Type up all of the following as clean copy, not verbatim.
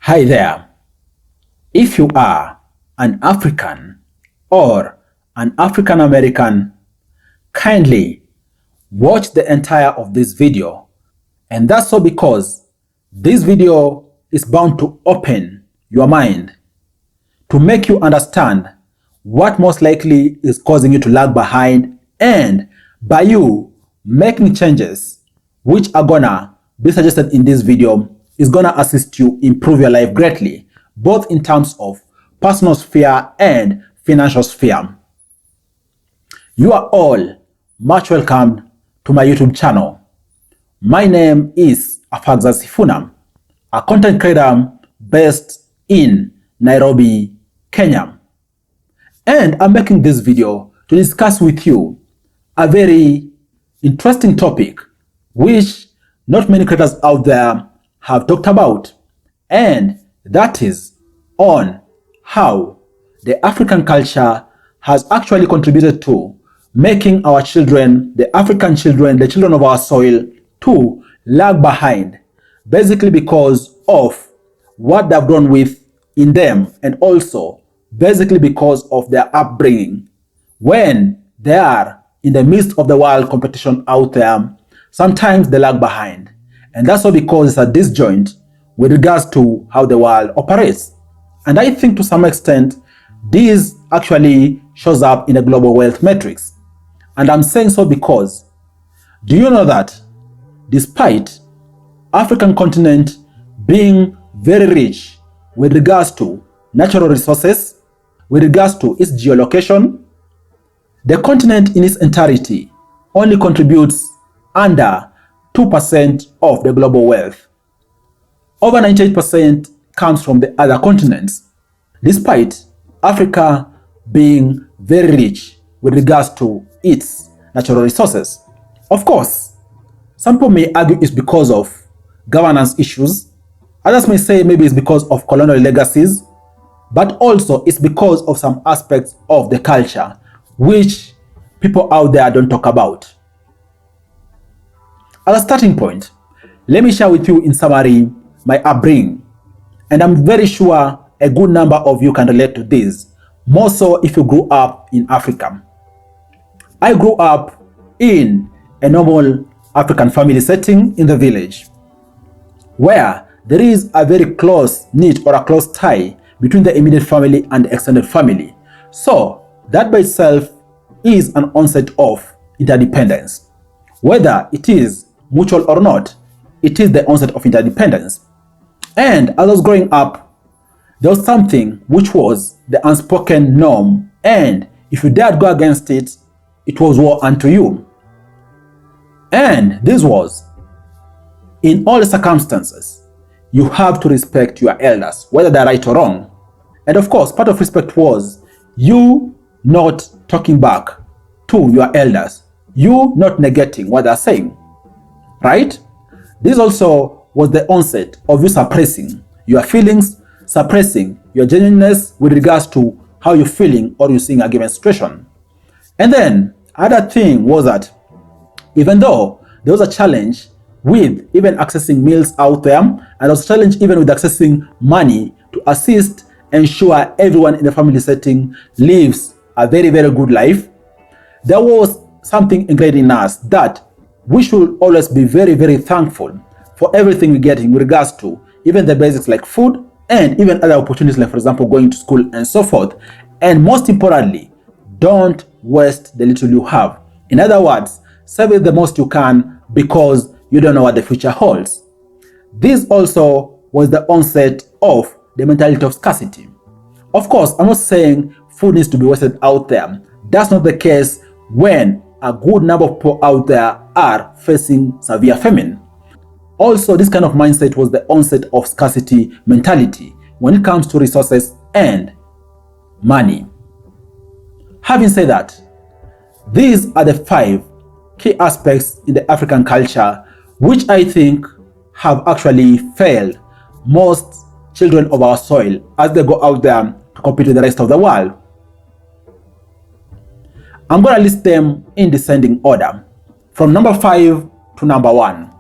Hi there. If you are an African or an African American, kindly watch the entire of this video. And that's so because this video is bound to open your mind to make you understand what most likely is causing you to lag behind, and by you making changes which are gonna be suggested in this video is gonna assist you improve your life greatly, both in terms of personal sphere and financial sphere. You are all much welcome to my YouTube channel. My name is Afagza Sifuna, a content creator based in Nairobi, Kenya. And I'm making this video to discuss with you a very interesting topic which not many creators out there have talked about, and that is on how the African culture has actually contributed to making our children, the African children, the children of our soil, to lag behind, basically because of what they've done with in them, and also basically because of their upbringing. When they are in the midst of the world competition out there, sometimes they lag behind. And that's all because it's a disjoint with regards to how the world operates. And I think to some extent, this actually shows up in a global wealth matrix. And I'm saying so because, do you know that despite African continent being very rich with regards to natural resources, with regards to its geolocation, the continent in its entirety only contributes under 2% of the global wealth. Over 98% comes from the other continents, despite Africa being very rich with regards to its natural resources. Of course, some people may argue it's because of governance issues. Others may say maybe it's because of colonial legacies, but also it's because of some aspects of the culture which people out there don't talk about. As a starting point, let me share with you in summary my upbringing. And I'm very sure a good number of you can relate to this, more so if you grew up in Africa. I grew up in a normal African family setting in the village, where there is a very close knit or a close tie between the immediate family and the extended family. So that by itself is an onset of interdependence. Whether it is mutual or not, it is the onset of interdependence. And as I was growing up, there was something which was the unspoken norm, and if you dared go against it, it was war unto you. And this was, in all the circumstances, you have to respect your elders, whether they're right or wrong. And of course, part of respect was you not talking back to your elders, you not negating what they're saying, right? This also was the onset of you suppressing your feelings, suppressing your genuineness with regards to how you're feeling or you're seeing a given situation. And then other thing was that even though there was a challenge with even accessing meals out there, and there was a challenge even with accessing money to assist ensure everyone in the family setting lives a very, very good life, there was something ingrained in us that we should always be very, very thankful for everything we get in regards to even the basics like food and even other opportunities like, for example, going to school and so forth. And most importantly, don't waste the little you have. In other words, save it the most you can because you don't know what the future holds. This also was the onset of the mentality of scarcity. Of course, I'm not saying food needs to be wasted out there. That's not the case when a good number of people out there are facing severe famine. Also, this kind of mindset was the onset of scarcity mentality when it comes to resources and money. Having said that, these are the 5 key aspects in the African culture which I think have actually failed most children of our soil as they go out there to compete with the rest of the world. I'm going to list them in descending order, from number 5 to number 1.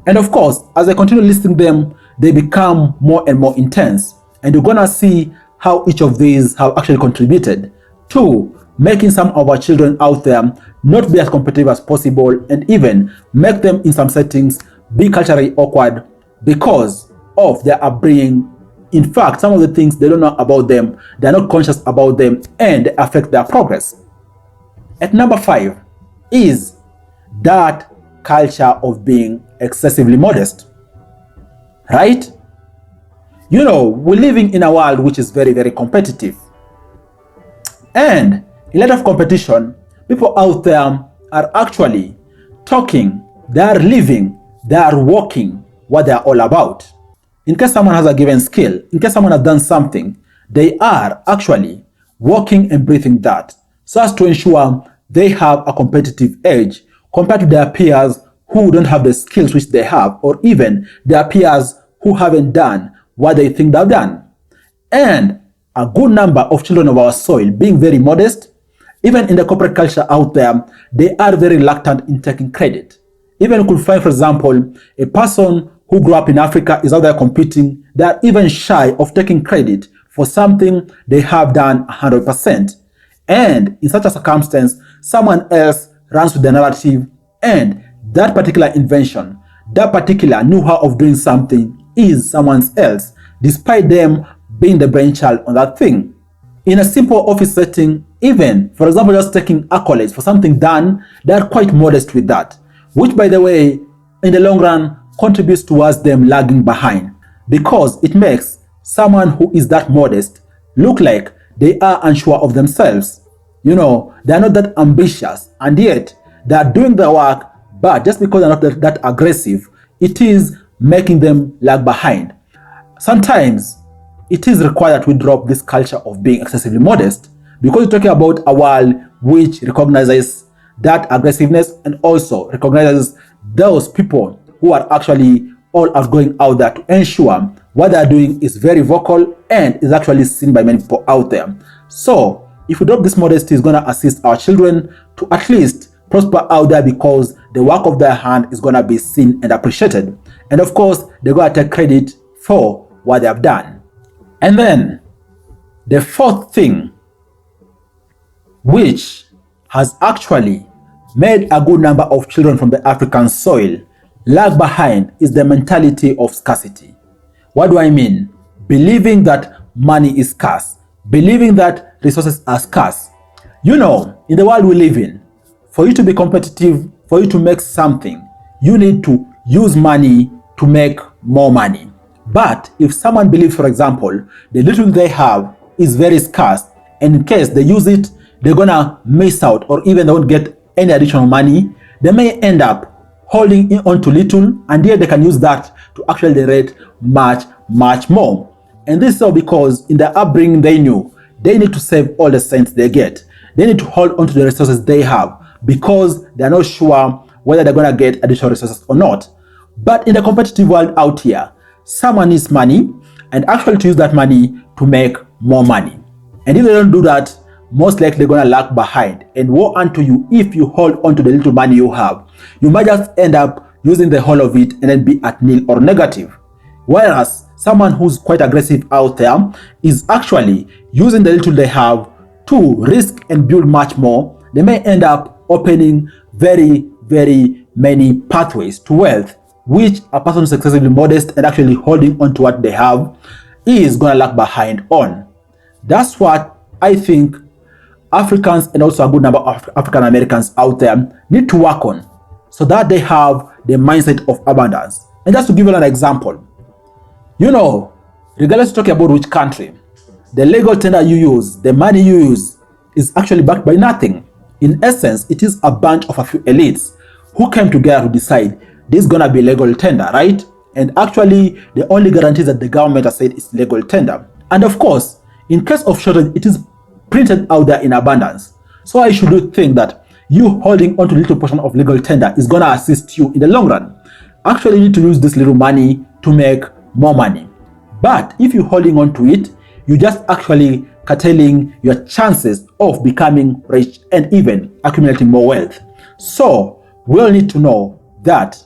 And of course, as I continue listing them, they become more and more intense. And you're gonna see how each of these have actually contributed to making some of our children out there not be as competitive as possible, and even make them in some settings be culturally awkward because of their upbringing. In fact, some of the things they don't know about them, they're not conscious about them, and they affect their progress. At number 5 is that culture of being excessively modest, right? You know, we're living in a world which is very, very competitive. And in light of competition, people out there are actually talking, they are living, they are walking what they are all about. In case someone has a given skill, in case someone has done something, they are actually walking and breathing that, so as to ensure they have a competitive edge compared to their peers who don't have the skills which they have, or even their peers who haven't done what they think they've done. And a good number of children of our soil being very modest, even in the corporate culture out there, they are very reluctant in taking credit. Even you could find, for example, a person who grew up in Africa is out there competing, they are even shy of taking credit for something they have done 100%. And in such a circumstance, someone else runs with the narrative, and that particular invention, that particular know-how of doing something is someone else, despite them being the brainchild on that thing. In a simple office setting, even, for example, just taking accolades for something done, they are quite modest with that, which, by the way, in the long run, contributes towards them lagging behind, because it makes someone who is that modest look like they are unsure of themselves. You know, they are not that ambitious, and yet they are doing their work, but just because they're not that aggressive, it is making them lag behind. Sometimes it is required that we drop this culture of being excessively modest, because we're talking about a world which recognizes that aggressiveness and also recognizes those people who are actually all out going out there to ensure what they're doing is very vocal and is actually seen by many people out there. So if we drop this modesty, it's going to assist our children to at least prosper out there, because the work of their hand is going to be seen and appreciated. And of course, they're going to take credit for what they have done. And then the fourth thing, which has actually made a good number of children from the African soil lag behind, is the mentality of scarcity. What do I mean? Believing that money is scarce, believing that resources are scarce. You know, in the world we live in, for you to be competitive, for you to make something, you need to use money to make more money. But if someone believes, for example, the little they have is very scarce, and in case they use it, they're gonna miss out, or even they won't get any additional money, they may end up holding on to little, and yet they can use that to actually generate much, much more. And this is all because in their upbringing they knew they need to save all the cents they get. They need to hold on to the resources they have, because they're not sure whether they're gonna get additional resources or not. But in the competitive world out here, someone needs money, and actually to use that money to make more money. And if they don't do that, most likely they're gonna lag behind, and woe unto you if you hold on to the little money you have. You might just end up using the whole of it and then be at nil or negative. Whereas someone who's quite aggressive out there is actually using the little they have to risk and build much more. They may end up opening very, very many pathways to wealth, which a person who's excessively modest and actually holding on to what they have is gonna lag behind on. That's what I think Africans, and also a good number of African Americans out there, need to work on, so that they have the mindset of abundance. And just to give you an example, you know, regardless of talking about which country, the legal tender you use, the money you use, is actually backed by nothing. In essence, it is a bunch of a few elites who came together to decide this is gonna be legal tender, right? And actually, the only guarantee that the government has said is legal tender. And of course, in case of shortage, it is printed out there in abundance. So I should think that you holding on to a little portion of legal tender is gonna assist you in the long run. Actually, you need to use this little money to make more money. But if you're holding on to it, you just actually curtailing your chances of becoming rich and even accumulating more wealth. So we all need to know that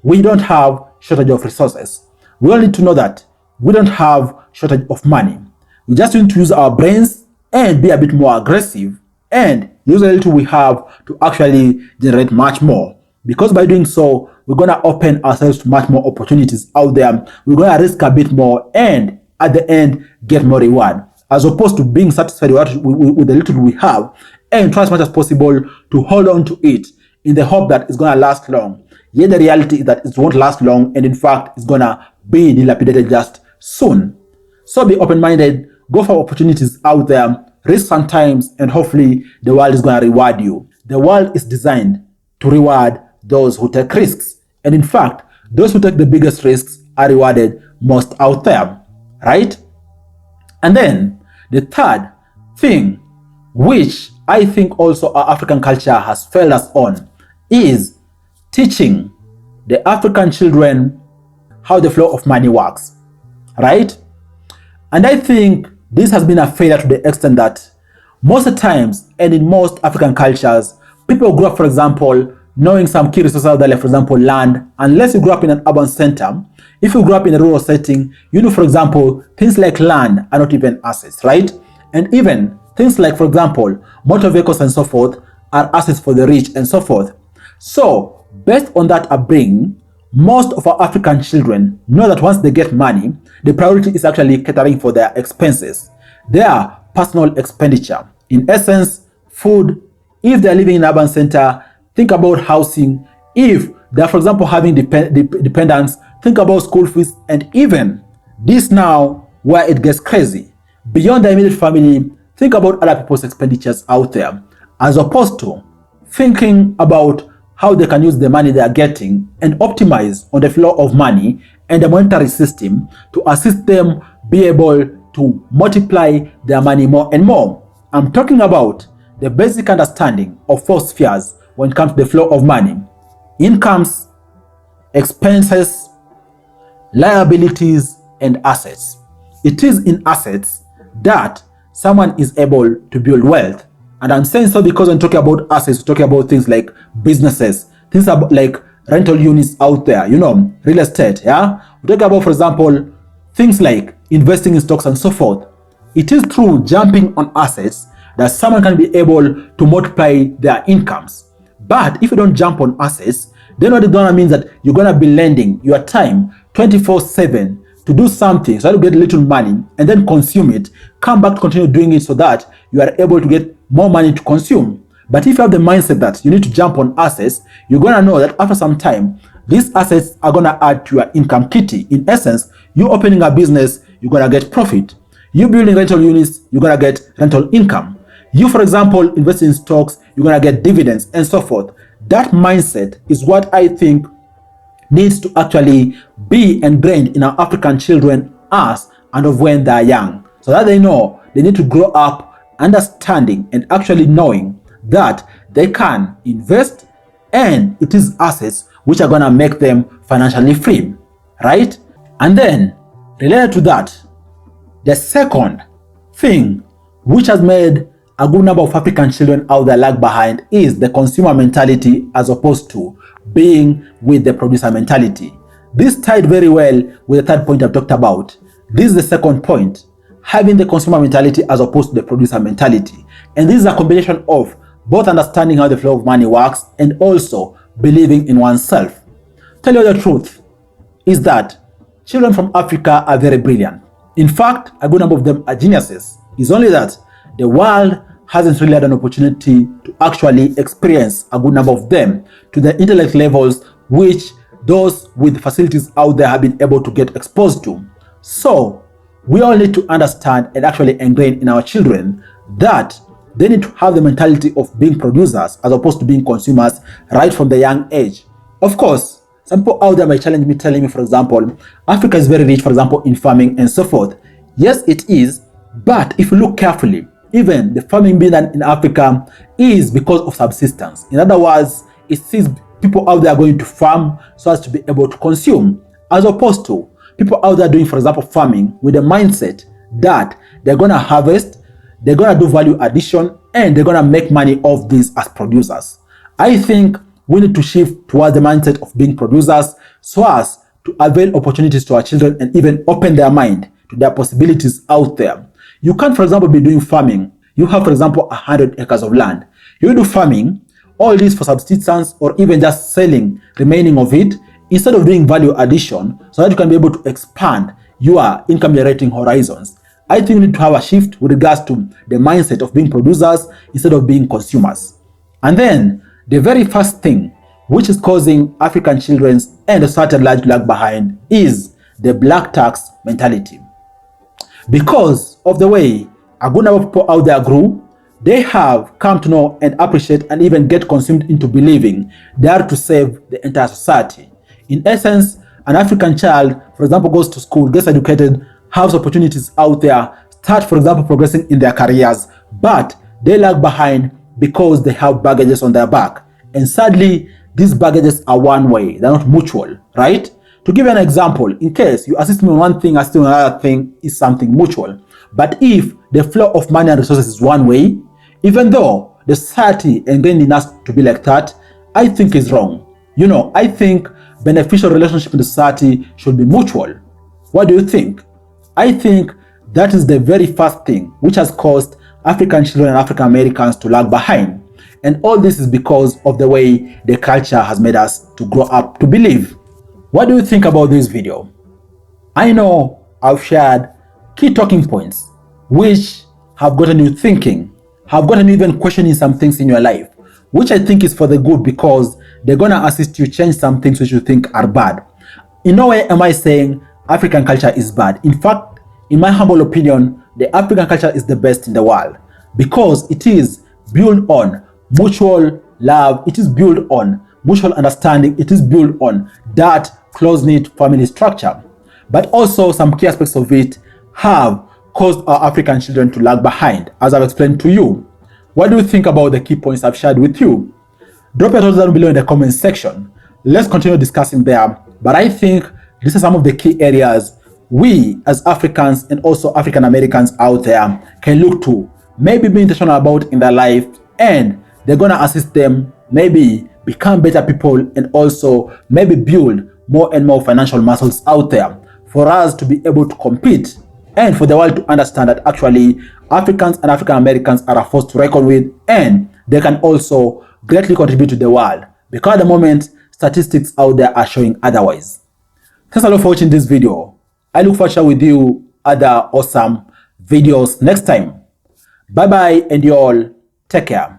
we don't have shortage of resources, We all need to know that we don't have shortage of money. We just need to use our brains and be a bit more aggressive and use a little we have to actually generate much more. Because by doing so, we're going to open ourselves to much more opportunities out there. We're going to risk a bit more and at the end get more reward, as opposed to being satisfied with the little we have and try as much as possible to hold on to it in the hope that it's going to last long. Yet the reality is that it won't last long, and in fact, it's going to be dilapidated just soon. So be open-minded, go for opportunities out there, risk sometimes, and hopefully the world is going to reward you. The world is designed to reward those who take risks. And in fact, those who take the biggest risks are rewarded most out there, right? And then the third thing, which I think also our African culture has failed us on, is teaching the African children how the flow of money works, right? And I think this has been a failure to the extent that most of the times, and in most African cultures, people grow up, for example, knowing some key resources out there, like for example, land. Unless you grew up in an urban center, if you grew up in a rural setting, you know, for example, things like land are not even assets, right? And even things like, for example, motor vehicles and so forth are assets for the rich and so forth. So, based on that upbringing, most of our African children know that once they get money, the priority is actually catering for their expenses, their personal expenditure. In essence, food. If they're living in an urban center, think about housing. If they're, for example, having dependents, think about school fees. And even this now, where it gets crazy, beyond the immediate family, think about other people's expenditures out there, as opposed to thinking about how they can use the money they are getting and optimize on the flow of money and the monetary system to assist them be able to multiply their money more and more. I'm talking about the basic understanding of four spheres when it comes to the flow of money: incomes, expenses, liabilities, and assets. It is in assets that someone is able to build wealth. And I'm saying so because when talking about assets, we're talking about things like businesses, things about like rental units out there, you know, real estate, yeah? We're talking about, for example, things like investing in stocks and so forth. It is through jumping on assets that someone can be able to multiply their incomes. But if you don't jump on assets, then what it's gonna mean that you're gonna be lending your time 24/7 to do something, so you get little money and then consume it, come back to continue doing it so that you are able to get more money to consume. But if you have the mindset that you need to jump on assets, you're gonna know that after some time, these assets are gonna add to your income kitty. In essence, you opening a business, you're gonna get profit. You building rental units, you're gonna get rental income. You, for example, invest in stocks, you're gonna get dividends and so forth. That mindset is what I think needs to actually be ingrained in our African children as and of when they're young, so that they know they need to grow up understanding and actually knowing that they can invest and it is assets which are gonna make them financially free, right? And then related to that, the second thing which has made a good number of African children out there lag behind is the consumer mentality as opposed to being with the producer mentality. This tied very well with the third point I've talked about. This is the second point, having the consumer mentality as opposed to the producer mentality. And this is a combination of both understanding how the flow of money works and also believing in oneself. Tell you the truth is that children from Africa are very brilliant. In fact, a good number of them are geniuses. It's only that the world hasn't really had an opportunity to actually experience a good number of them to the intellect levels which those with facilities out there have been able to get exposed to. So we all need to understand and actually ingrain in our children that they need to have the mentality of being producers as opposed to being consumers right from the young age. Of course, some people out there might challenge me, telling me, for example, Africa is very rich, for example, in farming and so forth. Yes, it is. But if you look carefully, even the farming being done in Africa is because of subsistence. In other words, it sees people out there going to farm so as to be able to consume, as opposed to people out there doing, for example, farming with the mindset that they're going to harvest, they're going to do value addition, and they're going to make money off these as producers. I think we need to shift towards the mindset of being producers so as to avail opportunities to our children and even open their mind to their possibilities out there. You can't, for example, be doing farming. You have, for example, 100 acres of land. You do farming, all this for subsistence or even just selling remaining of it instead of doing value addition so that you can be able to expand your income generating horizons. I think we need to have a shift with regards to the mindset of being producers instead of being consumers. And then the very first thing which is causing African children and the society at large to lag behind is the black tax mentality. Because of the way a good number of people out there grew, they have come to know and appreciate and even get consumed into believing they are to save the entire society. In essence, an African child, for example, goes to school, gets educated, has opportunities out there, start, for example, progressing in their careers, but they lag behind because they have baggages on their back. And sadly, these baggages are one way, they're not mutual, right? To give you an example, in case you assist me on one thing, assist me on another thing is something mutual. But if the flow of money and resources is one way, even though the society ingrained in us to be like that, I think is wrong. You know, I think beneficial relationship in the society should be mutual. What do you think? I think that is the very first thing which has caused African children and African Americans to lag behind. And all this is because of the way the culture has made us to grow up to believe. What do you think about this video? I know I've shared key talking points which have gotten you thinking, have gotten you even questioning some things in your life, which I think is for the good because they're going to assist you change some things which you think are bad. In no way am I saying African culture is bad. In fact, in my humble opinion, the African culture is the best in the world because it is built on mutual love, it is built on mutual understanding, it is built on that close-knit family structure. But also some key aspects of it have caused our African children to lag behind, as I've explained to you. What do you think about the key points I've shared with you? Drop your thoughts down below in the comment section. Let's continue discussing there. But I think these are some of the key areas we as Africans and also African Americans out there can look to, maybe be intentional about in their life, and they're gonna assist them maybe become better people and also maybe build more and more financial muscles out there for us to be able to compete and for the world to understand that actually Africans and African Americans are a force to reckon with and they can also greatly contribute to the world because at the moment statistics out there are showing otherwise. Thanks a lot for watching this video. I look forward to share with you other awesome videos next time. Bye bye and you all take care.